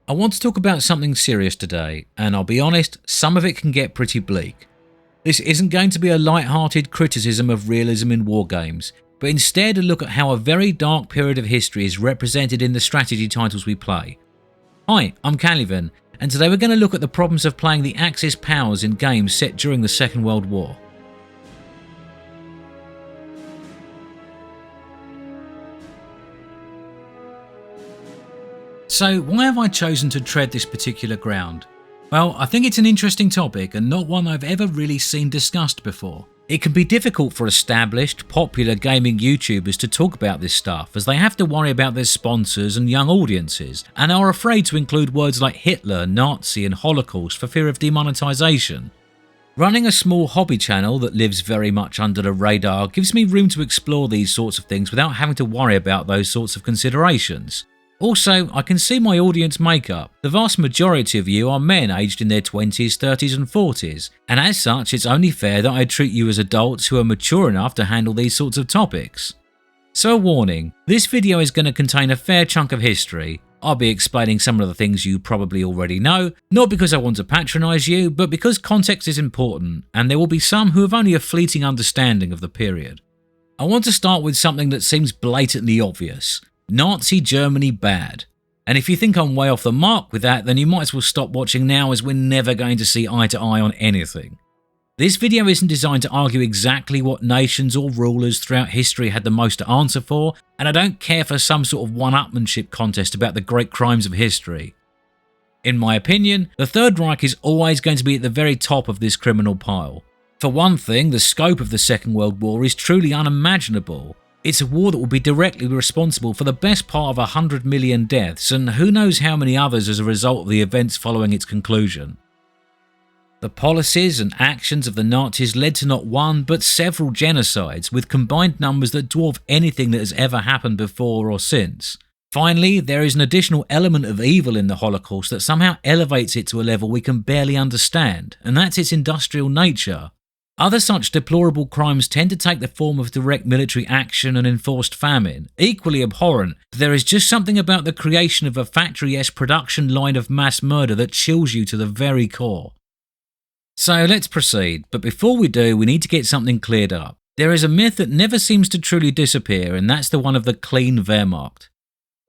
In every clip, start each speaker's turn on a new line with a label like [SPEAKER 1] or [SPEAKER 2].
[SPEAKER 1] I want to talk about something serious today, and I'll be honest, some of it can get pretty bleak. This isn't going to be a light-hearted criticism of realism in war games, but instead a look at how a very dark period of history is represented in the strategy titles we play. Hi, I'm Calivan, and today we're going to look at the problems of playing the Axis powers in games set during the Second World War. So why have I chosen to tread this particular ground? Well, I think it's an interesting topic and not one I've ever really seen discussed before. It can be difficult for established, popular gaming YouTubers to talk about this stuff as they have to worry about their sponsors and young audiences, and are afraid to include words like Hitler, Nazi and Holocaust for fear of demonetization. Running a small hobby channel that lives very much under the radar gives me room to explore these sorts of things without having to worry about those sorts of considerations. Also, I can see my audience makeup. The vast majority of you are men aged in their 20s, 30s and 40s, and as such it's only fair that I treat you as adults who are mature enough to handle these sorts of topics. So a warning, this video is going to contain a fair chunk of history. I'll be explaining some of the things you probably already know, not because I want to patronise you, but because context is important, and there will be some who have only a fleeting understanding of the period. I want to start with something that seems blatantly obvious. Nazi Germany bad. And if you think I'm way off the mark with that, then you might as well stop watching now, as we're never going to see eye to eye on anything. This video isn't designed to argue exactly what nations or rulers throughout history had the most to answer for, and I don't care for some sort of one-upmanship contest about the great crimes of history. In my opinion, the Third Reich is always going to be at the very top of this criminal pile. For one thing, the scope of the Second World War is truly unimaginable. It's a war that will be directly responsible for the best part of 100 million deaths, and who knows how many others as a result of the events following its conclusion. The policies and actions of the Nazis led to not one but several genocides, with combined numbers that dwarf anything that has ever happened before or since. Finally, there is an additional element of evil in the Holocaust that somehow elevates it to a level we can barely understand, and that's its industrial nature. Other such deplorable crimes tend to take the form of direct military action and enforced famine, equally abhorrent, but there is just something about the creation of a factory-esque production line of mass murder that chills you to the very core. So let's proceed, but before we do, we need to get something cleared up. There is a myth that never seems to truly disappear, and that's the one of the clean Wehrmacht.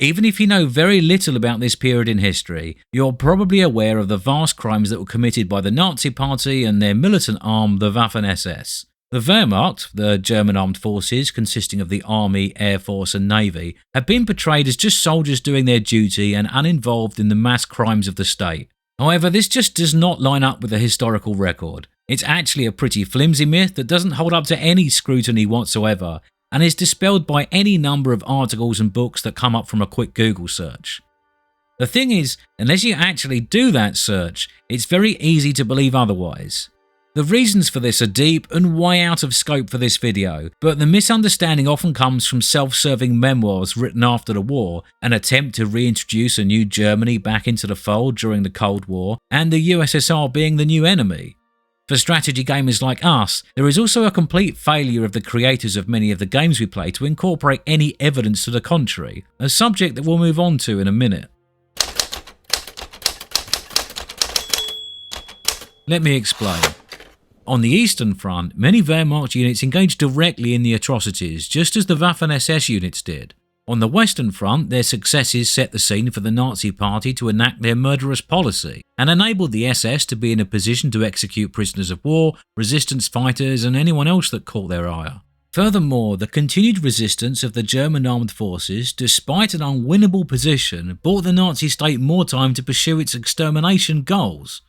[SPEAKER 1] Even if you know very little about this period in history, you're probably aware of the vast crimes that were committed by the Nazi Party and their militant arm, the Waffen-SS. The Wehrmacht, the German armed forces consisting of the Army, Air Force and Navy, have been portrayed as just soldiers doing their duty and uninvolved in the mass crimes of the state. However, this just does not line up with the historical record. It's actually a pretty flimsy myth that doesn't hold up to any scrutiny whatsoever, and is dispelled by any number of articles and books that come up from a quick Google search. The thing is, unless you actually do that search, it's very easy to believe otherwise. The reasons for this are deep and way out of scope for this video, but the misunderstanding often comes from self-serving memoirs written after the war, an attempt to reintroduce a new Germany back into the fold during the Cold War, and the USSR being the new enemy. For strategy gamers like us, there is also a complete failure of the creators of many of the games we play to incorporate any evidence to the contrary, a subject that we'll move on to in a minute. Let me explain. On the Eastern Front, many Wehrmacht units engaged directly in the atrocities, just as the Waffen-SS units did. On the Western Front, their successes set the scene for the Nazi Party to enact their murderous policy, and enabled the SS to be in a position to execute prisoners of war, resistance fighters and anyone else that caught their ire. Furthermore, the continued resistance of the German armed forces, despite an unwinnable position, bought the Nazi state more time to pursue its extermination goals.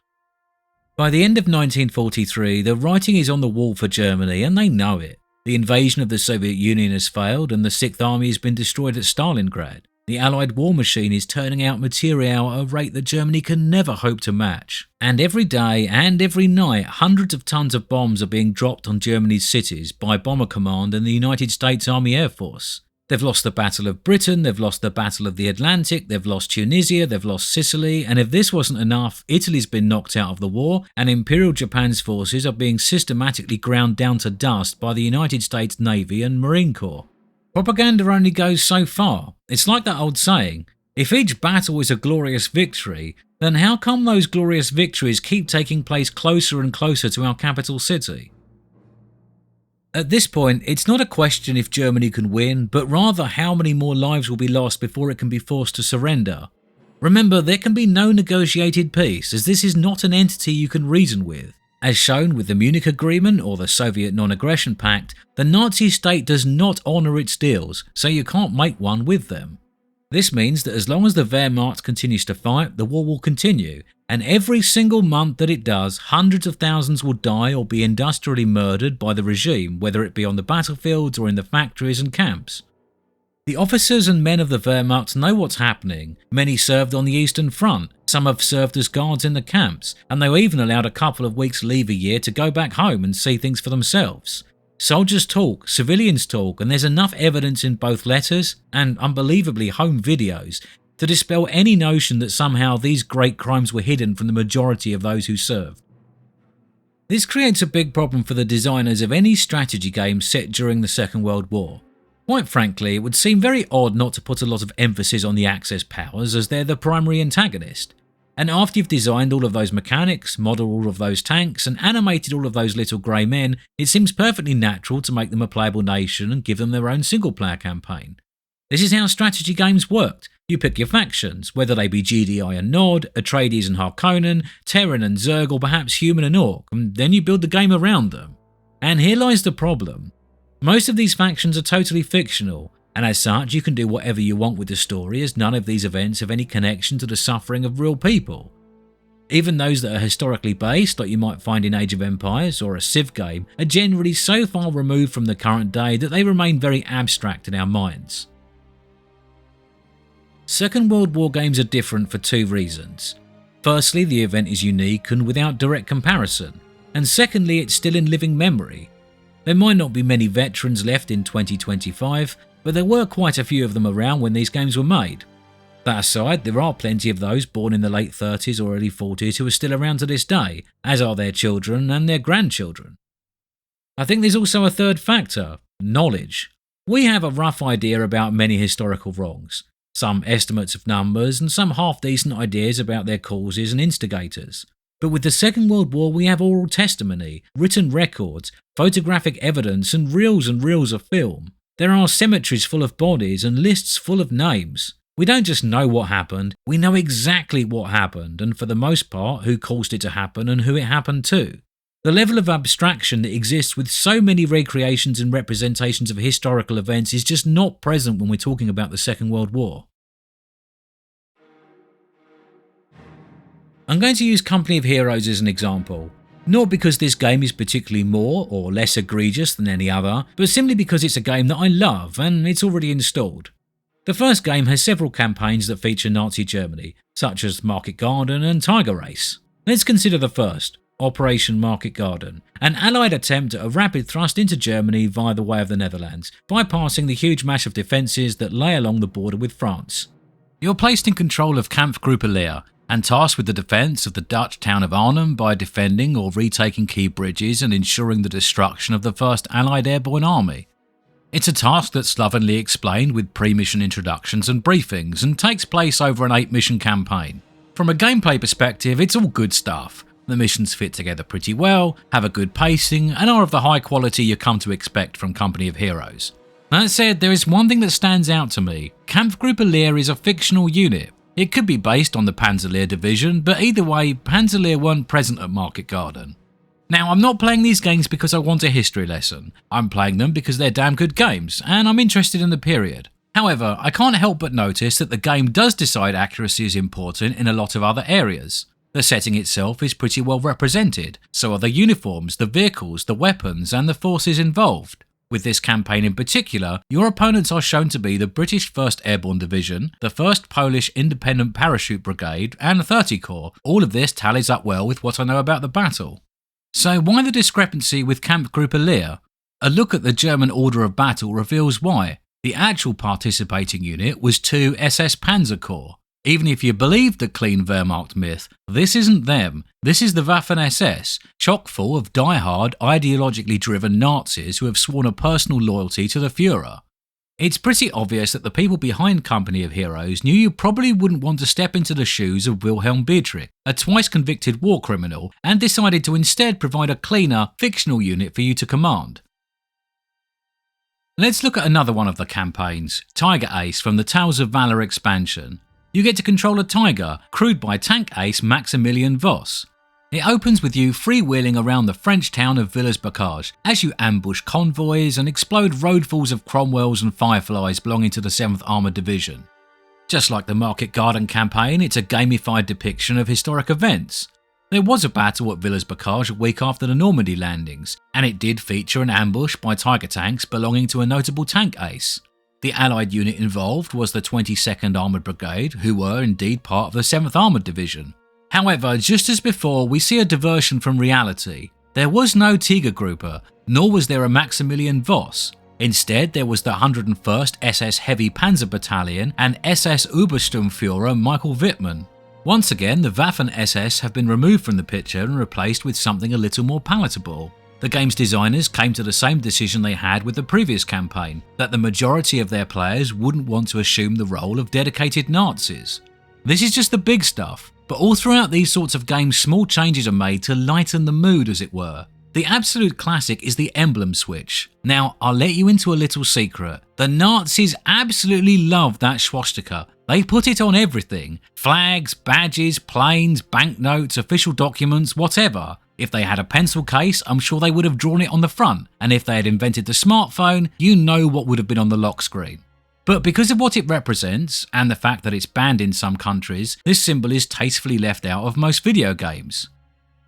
[SPEAKER 1] By the end of 1943, the writing is on the wall for Germany, and they know it. The invasion of the Soviet Union has failed, and the Sixth Army has been destroyed at Stalingrad. The Allied war machine is turning out material at a rate that Germany can never hope to match. And every day and every night, hundreds of tons of bombs are being dropped on Germany's cities by Bomber Command and the United States Army Air Force. They've lost the Battle of Britain, they've lost the Battle of the Atlantic, they've lost Tunisia, they've lost Sicily, and if this wasn't enough, Italy's been knocked out of the war, and Imperial Japan's forces are being systematically ground down to dust by the United States Navy and Marine Corps. Propaganda only goes so far. It's like that old saying, If each battle is a glorious victory, then how come those glorious victories keep taking place closer and closer to our capital city? At this point, it's not a question if Germany can win, but rather how many more lives will be lost before it can be forced to surrender. Remember, there can be no negotiated peace, as this is not an entity you can reason with. As shown with the Munich Agreement or the Soviet Non-Aggression Pact, the Nazi state does not honour its deals, so you can't make one with them. This means that as long as the Wehrmacht continues to fight, the war will continue, and every single month that it does, hundreds of thousands will die or be industrially murdered by the regime, whether it be on the battlefields or in the factories and camps. The officers and men of the Wehrmacht know what's happening. Many served on the Eastern Front, some have served as guards in the camps, and they were even allowed a couple of weeks leave a year to go back home and see things for themselves. Soldiers talk, civilians talk, and there's enough evidence in both letters and unbelievably home videos to dispel any notion that somehow these great crimes were hidden from the majority of those who served. This creates a big problem for the designers of any strategy game set during the Second World War. Quite frankly, it would seem very odd not to put a lot of emphasis on the Axis powers as they're the primary antagonist. And after you've designed all of those mechanics, modelled all of those tanks, and animated all of those little grey men, it seems perfectly natural to make them a playable nation and give them their own single-player campaign. This is how strategy games worked. You pick your factions, whether they be GDI and Nod, Atreides and Harkonnen, Terran and Zerg, or perhaps Human and Orc, and then you build the game around them. And here lies the problem. Most of these factions are totally fictional, and as such you can do whatever you want with the story as none of these events have any connection to the suffering of real people. Even those that are historically based, like you might find in Age of Empires or a Civ game, are generally so far removed from the current day that they remain very abstract in our minds. Second World War games are different for two reasons. Firstly, the event is unique and without direct comparison, and secondly, it's still in living memory. There might not be many veterans left in 2025, but there were quite a few of them around when these games were made. That aside, there are plenty of those born in the late 30s or early 40s who are still around to this day, as are their children and their grandchildren. I think there's also a third factor: knowledge. We have a rough idea about many historical wrongs, some estimates of numbers and some half-decent ideas about their causes and instigators. But with the Second World War we have oral testimony, written records, photographic evidence and reels of film. There are cemeteries full of bodies and lists full of names. We don't just know what happened, we know exactly what happened and for the most part who caused it to happen and who it happened to. The level of abstraction that exists with so many recreations and representations of historical events is just not present when we're talking about the Second World War. I'm going to use Company of Heroes as an example, not because this game is particularly more or less egregious than any other, but simply because it's a game that I love and it's already installed. The first game has several campaigns that feature Nazi Germany, such as Market Garden and Tiger Race. Let's consider the first, Operation Market Garden, an Allied attempt at a rapid thrust into Germany via the way of the Netherlands, bypassing the huge mass of defences that lay along the border with France. You're placed in control of Kampfgruppe Leer, and tasked with the defence of the Dutch town of Arnhem by defending or retaking key bridges and ensuring the destruction of the First Allied Airborne Army. It's a task that's slovenly explained with pre-mission introductions and briefings and takes place over an 8-mission campaign. From a gameplay perspective, it's all good stuff. The missions fit together pretty well, have a good pacing, and are of the high quality you come to expect from Company of Heroes. That said, there is one thing that stands out to me. Kampfgruppe Leer is a fictional unit. It could be based on the Panzerlehr division, but either way, Panzerlehr weren't present at Market Garden. Now, I'm not playing these games because I want a history lesson. I'm playing them because they're damn good games, and I'm interested in the period. However, I can't help but notice that the game does decide accuracy is important in a lot of other areas. The setting itself is pretty well represented, so are the uniforms, the vehicles, the weapons, and the forces involved. With this campaign in particular, your opponents are shown to be the British 1st Airborne Division, the 1st Polish Independent Parachute Brigade, and 30 Corps. All of this tallies up well with what I know about the battle. So why the discrepancy with Kampfgruppe Leer? A look at the German order of battle reveals why. The actual participating unit was 2 SS Panzer Corps. Even if you believe the clean Wehrmacht myth, this isn't them. This is the Waffen-SS, chock full of die-hard, ideologically driven Nazis who have sworn a personal loyalty to the Führer. It's pretty obvious that the people behind Company of Heroes knew you probably wouldn't want to step into the shoes of Wilhelm Dietrich, a twice convicted war criminal, and decided to instead provide a cleaner, fictional unit for you to command. Let's look at another one of the campaigns, Tiger Ace from the Tales of Valor expansion. You get to control a tiger, crewed by tank ace Maximilian Voss. It opens with you freewheeling around the French town of Villers-Bocage as you ambush convoys and explode roadfuls of Cromwells and Fireflies belonging to the 7th Armoured Division. Just like the Market Garden campaign, it's a gamified depiction of historic events. There was a battle at Villers-Bocage a week after the Normandy landings, and it did feature an ambush by tiger tanks belonging to a notable tank ace. The Allied unit involved was the 22nd Armoured Brigade, who were indeed part of the 7th Armoured Division. However, just as before, we see a diversion from reality. There was no Tiger Grouper, nor was there a Maximilian Voss. Instead, there was the 101st SS Heavy Panzer Battalion and SS Obersturmführer Michael Wittmann. Once again, the Waffen-SS have been removed from the picture and replaced with something a little more palatable. The game's designers came to the same decision they had with the previous campaign, that the majority of their players wouldn't want to assume the role of dedicated Nazis. This is just the big stuff. But all throughout these sorts of games, small changes are made to lighten the mood, as it were. The absolute classic is the emblem switch. Now, I'll let you into a little secret. The Nazis absolutely love that swastika. They put it on everything. Flags, badges, planes, banknotes, official documents, whatever. If they had a pencil case, I'm sure they would have drawn it on the front. And if they had invented the smartphone, you know what would have been on the lock screen. But because of what it represents, and the fact that it's banned in some countries, this symbol is tastefully left out of most video games.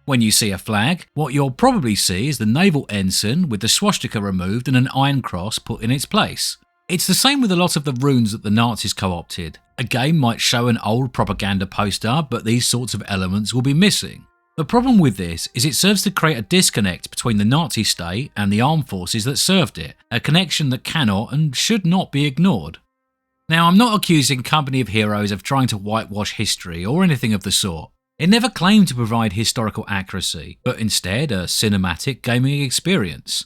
[SPEAKER 1] When you see a flag, what you'll probably see is the naval ensign with the swastika removed and an iron cross put in its place. It's the same with a lot of the runes that the Nazis co-opted. A game might show an old propaganda poster, but these sorts of elements will be missing. The problem with this is it serves to create a disconnect between the Nazi state and the armed forces that served it, a connection that cannot and should not be ignored. Now, I'm not accusing Company of Heroes of trying to whitewash history or anything of the sort. It never claimed to provide historical accuracy, but instead a cinematic gaming experience.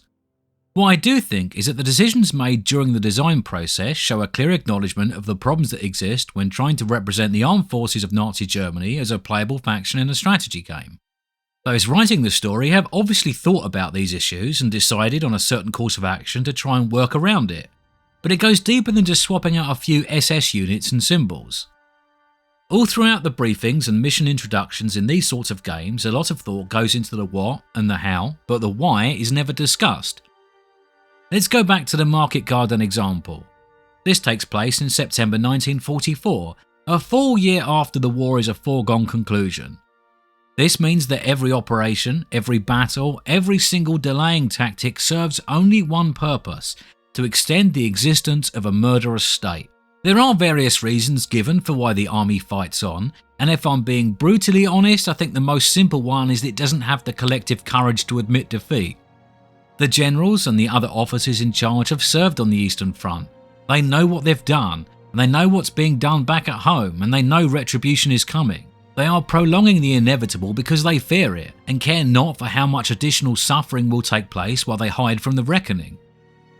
[SPEAKER 1] What I do think is that the decisions made during the design process show a clear acknowledgement of the problems that exist when trying to represent the armed forces of Nazi Germany as a playable faction in a strategy game. Those writing the story have obviously thought about these issues and decided on a certain course of action to try and work around it. But it goes deeper than just swapping out a few SS units and symbols. All throughout the briefings and mission introductions in these sorts of games, a lot of thought goes into the what and the how, but the why is never discussed. Let's go back to the Market Garden example. This takes place in September 1944, a full year after the war is a foregone conclusion. This means that every operation, every battle, every single delaying tactic serves only one purpose: to extend the existence of a murderous state. There are various reasons given for why the army fights on, and if I'm being brutally honest, I think the most simple one is that it doesn't have the collective courage to admit defeat. The generals and the other officers in charge have served on the Eastern Front. They know what they've done, and they know what's being done back at home, and they know retribution is coming. They are prolonging the inevitable because they fear it, and care not for how much additional suffering will take place while they hide from the reckoning.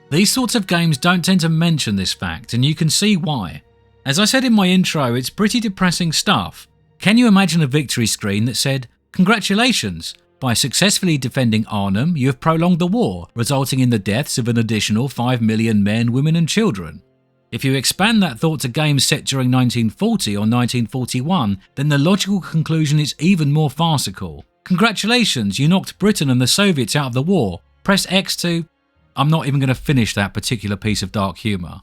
[SPEAKER 1] These sorts of games don't tend to mention this fact, and you can see why. As I said in my intro, it's pretty depressing stuff. Can you imagine a victory screen that said, "Congratulations! By successfully defending Arnhem, you have prolonged the war, resulting in the deaths of an additional 5 million men, women and children." If you expand that thought to games set during 1940 or 1941, then the logical conclusion is even more farcical. "Congratulations, you knocked Britain and the Soviets out of the war. Press X to..." I'm not even going to finish that particular piece of dark humour.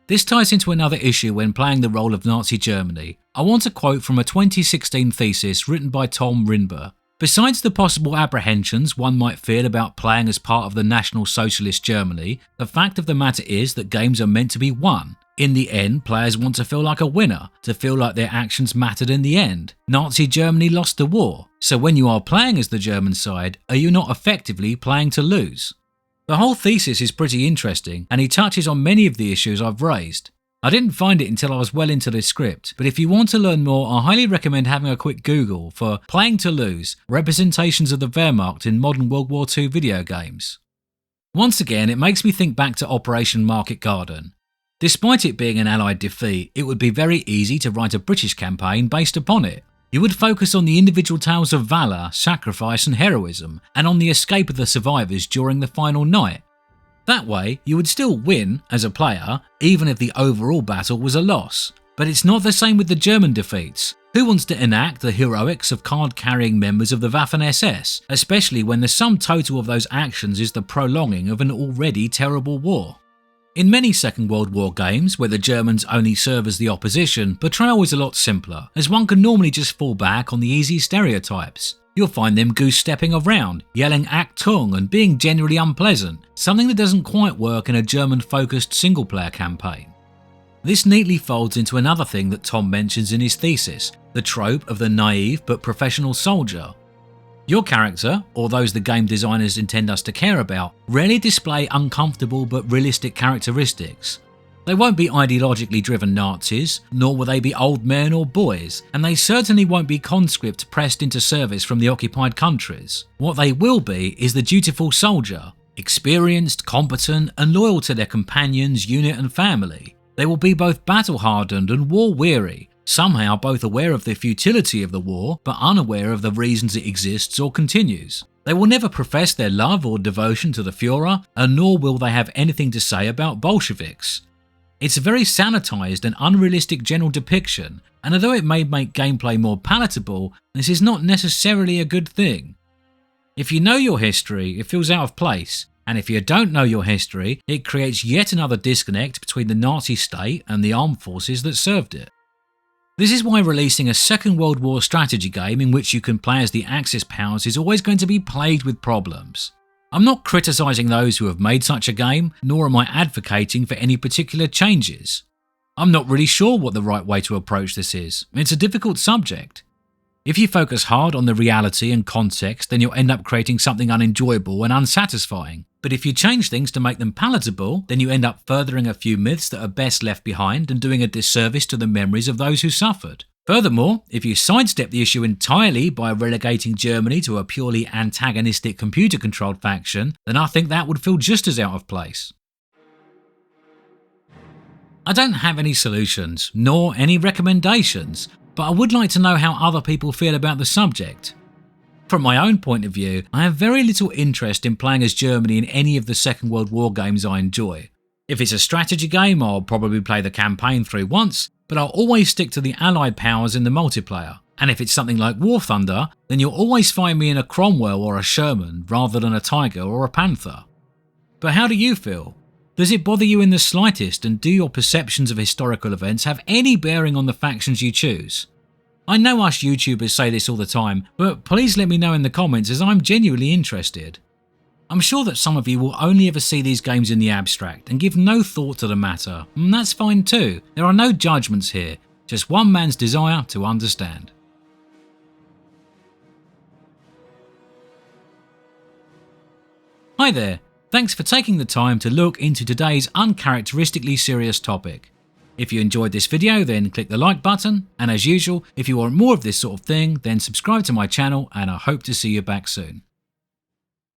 [SPEAKER 1] This ties into another issue when playing the role of Nazi Germany. I want to quote from a 2016 thesis written by Tom Rinber. "Besides the possible apprehensions one might feel about playing as part of the National Socialist Germany, the fact of the matter is that games are meant to be won. In the end, players want to feel like a winner, to feel like their actions mattered in the end. Nazi Germany lost the war, so when you are playing as the German side, are you not effectively playing to lose?" The whole thesis is pretty interesting, and he touches on many of the issues I've raised. I didn't find it until I was well into this script, but if you want to learn more, I highly recommend having a quick Google for "Playing to Lose: Representations of the Wehrmacht in Modern World War II Video Games." Once again, it makes me think back to Operation Market Garden. Despite it being an Allied defeat, it would be very easy to write a British campaign based upon it. You would focus on the individual tales of valour, sacrifice and heroism, and on the escape of the survivors during the final night. That way, you would still win as a player, even if the overall battle was a loss. But it's not the same with the German defeats. Who wants to enact the heroics of card-carrying members of the Waffen-SS, especially when the sum total of those actions is the prolonging of an already terrible war? In many Second World War games, where the Germans only serve as the opposition, portrayal is a lot simpler, as one can normally just fall back on the easy stereotypes. You'll find them goose-stepping around, yelling Achtung and being generally unpleasant, something that doesn't quite work in a German-focused single-player campaign. This neatly folds into another thing that Tom mentions in his thesis, the trope of the naive but professional soldier. Your character, or those the game designers intend us to care about, rarely display uncomfortable but realistic characteristics. They won't be ideologically driven Nazis, nor will they be old men or boys, and they certainly won't be conscript pressed into service from the occupied countries. What they will be is the dutiful soldier, experienced, competent, and loyal to their companions, unit and family. They will be both battle-hardened and war-weary, somehow both aware of the futility of the war, but unaware of the reasons it exists or continues. They will never profess their love or devotion to the Führer, and nor will they have anything to say about Bolsheviks. It's a very sanitized and unrealistic general depiction, and although it may make gameplay more palatable, this is not necessarily a good thing. If you know your history, it feels out of place, and if you don't know your history, it creates yet another disconnect between the Nazi state and the armed forces that served it. This is why releasing a Second World War strategy game in which you can play as the Axis powers is always going to be plagued with problems. I'm not criticising those who have made such a game, nor am I advocating for any particular changes. I'm not really sure what the right way to approach this is. It's a difficult subject. If you focus hard on the reality and context, then you'll end up creating something unenjoyable and unsatisfying. But if you change things to make them palatable, then you end up furthering a few myths that are best left behind and doing a disservice to the memories of those who suffered. Furthermore, if you sidestep the issue entirely by relegating Germany to a purely antagonistic computer-controlled faction, then I think that would feel just as out of place. I don't have any solutions, nor any recommendations, but I would like to know how other people feel about the subject. From my own point of view, I have very little interest in playing as Germany in any of the Second World War games I enjoy. If it's a strategy game, I'll probably play the campaign through once, but I'll always stick to the Allied powers in the multiplayer. And if it's something like War Thunder, then you'll always find me in a Cromwell or a Sherman rather than a Tiger or a Panther. But how do you feel? Does it bother you in the slightest, and do your perceptions of historical events have any bearing on the factions you choose? I know us YouTubers say this all the time, but please let me know in the comments as I'm genuinely interested. I'm sure that some of you will only ever see these games in the abstract and give no thought to the matter, and that's fine too. There are no judgments here, just one man's desire to understand. Hi there, thanks for taking the time to look into today's uncharacteristically serious topic. If you enjoyed this video, then click the like button, and as usual, if you want more of this sort of thing, then subscribe to my channel, and I hope to see you back soon.